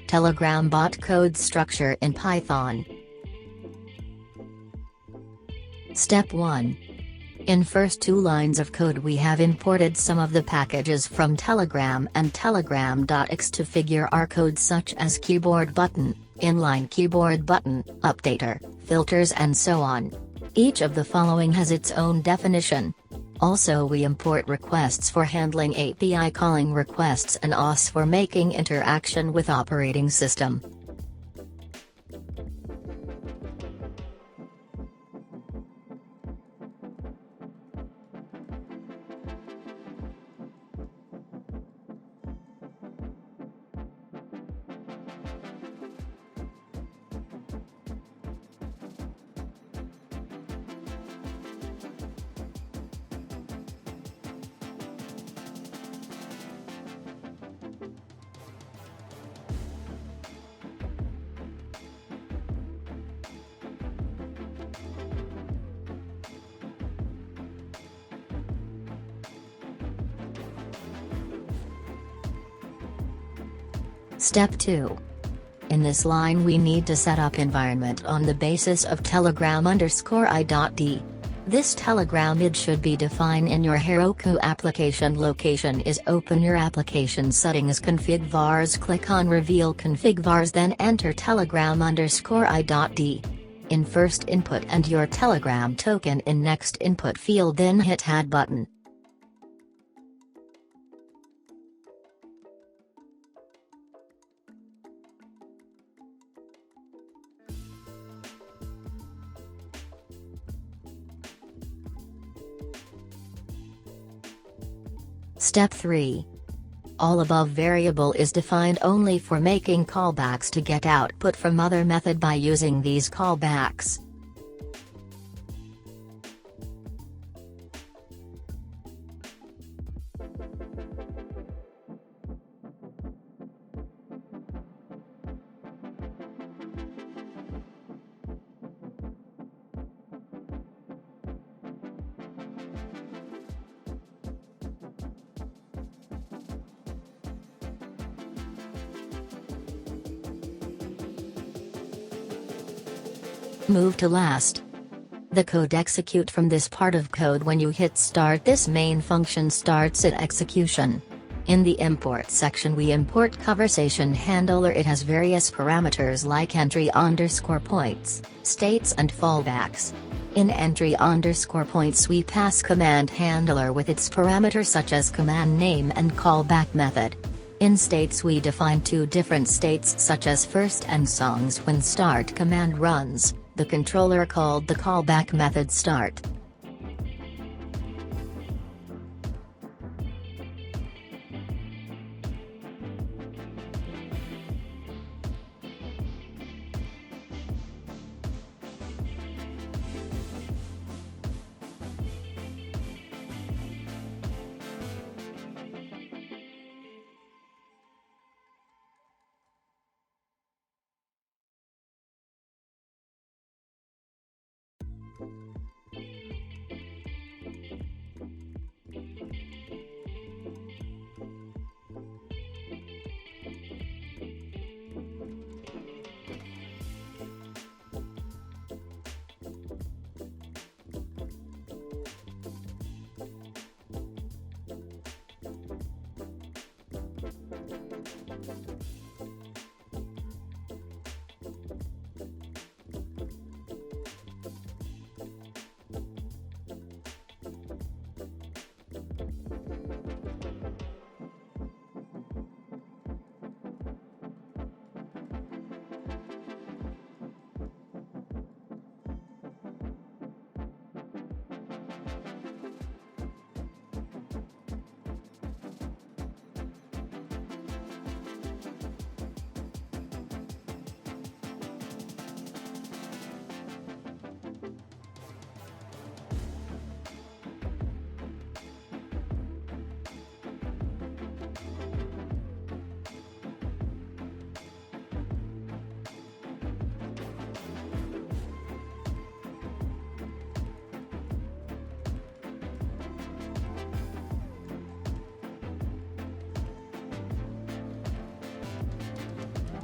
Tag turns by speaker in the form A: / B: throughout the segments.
A: Telegram bot code structure in Python. Step 1. In first two lines of code we have imported some of the packages from Telegram and telegram.x to figure our code, such as keyboard button, inline keyboard button, updater, filters and so on. Each of the following has its own definition. Also we import requests for handling API calling requests and auths for making interaction with operating system. Step 2. In this line we need to set up environment on the basis of telegram_i.d. This Telegram id should be defined in your Heroku application. Location is open your application settings config vars, click on reveal config vars, then enter telegram_i.d. in first input and your Telegram token in next input field, then hit add button. Step 3. All above variable is defined only for making callbacks to get output from other method by using these callbacks. Move to last. The code execute from this part of code when you hit start. This main function starts its execution. In the import section we import conversation handler. It has various parameters like entry_points, states and fallbacks. In entry_points we pass command handler with its parameters such as command name and callback method. In states we define two different states such as first and songs. When start command runs, the controller called the callback method start.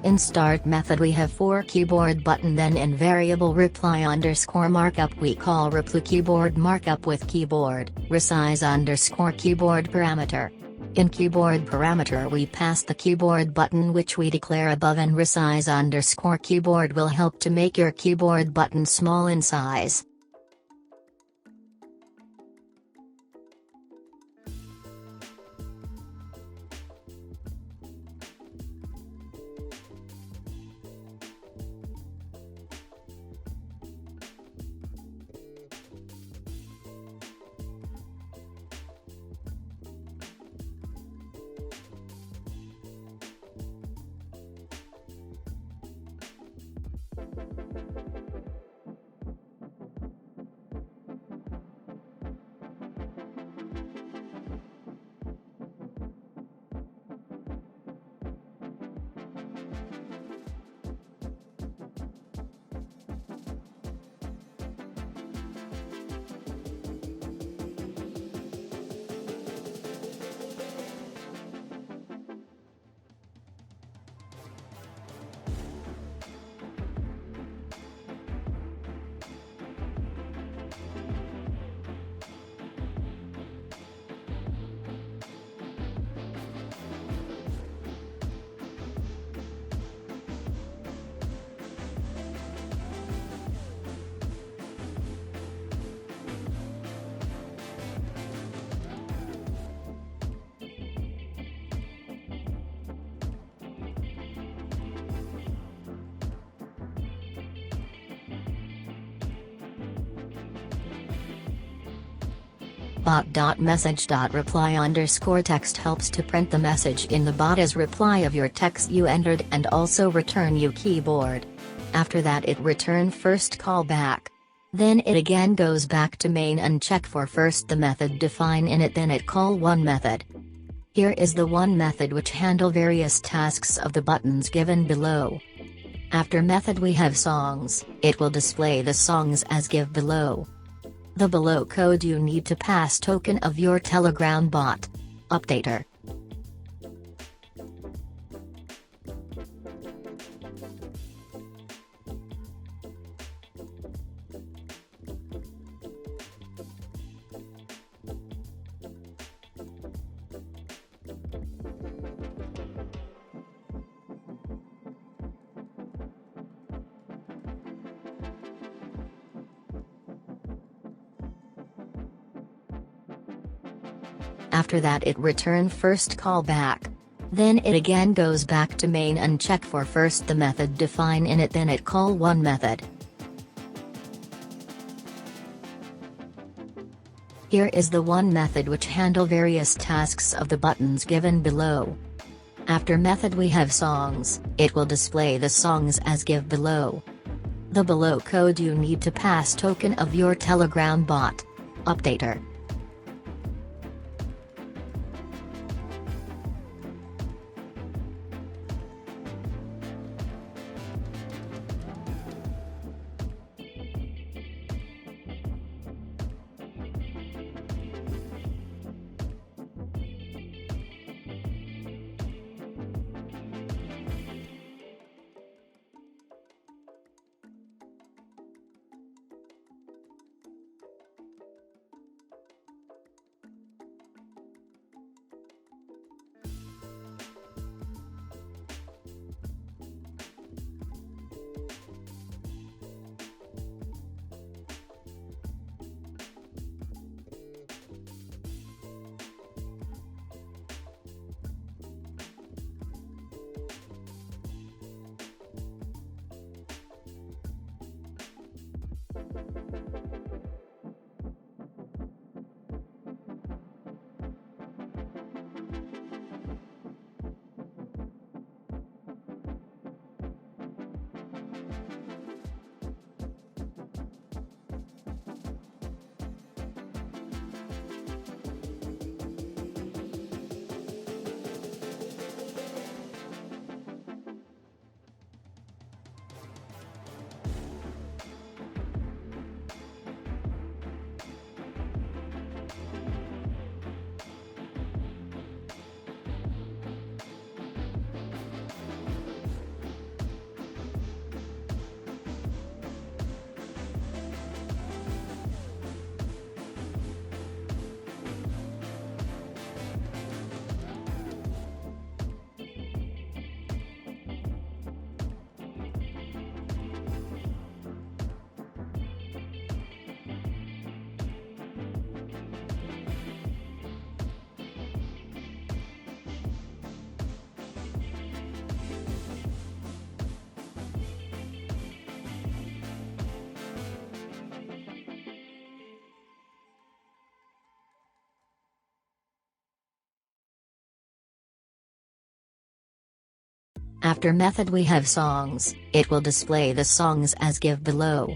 A: In start method we have for keyboard button, then in variable reply underscore markup we call reply keyboard markup with keyboard resize underscore keyboard parameter. In keyboard parameter we pass the keyboard button which we declare above, and resize underscore keyboard will help to make your keyboard button small in size. Bot.message.reply underscore text helps to print the message in the bot as reply of your text you entered and also return you keyboard. After that it return first callback. Then it again goes back to main and check for first the method define in it, then it call one method. Here is the one method which handle various tasks of the buttons given below. After method we have songs, it will display the songs as give below. The below code you need to pass token of your Telegram bot. Updater. After that it return first callback. Then it again goes back to main and check for first the method define in it, then it call one method. Here is the one method which handle various tasks of the buttons given below. After method we have songs, it will display the songs as give below. The below code you need to pass token of your Telegram bot. Updater. After method we have songs, it will display the songs as give below.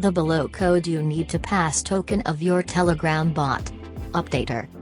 A: The below code you need to pass token of your Telegram bot. Updater.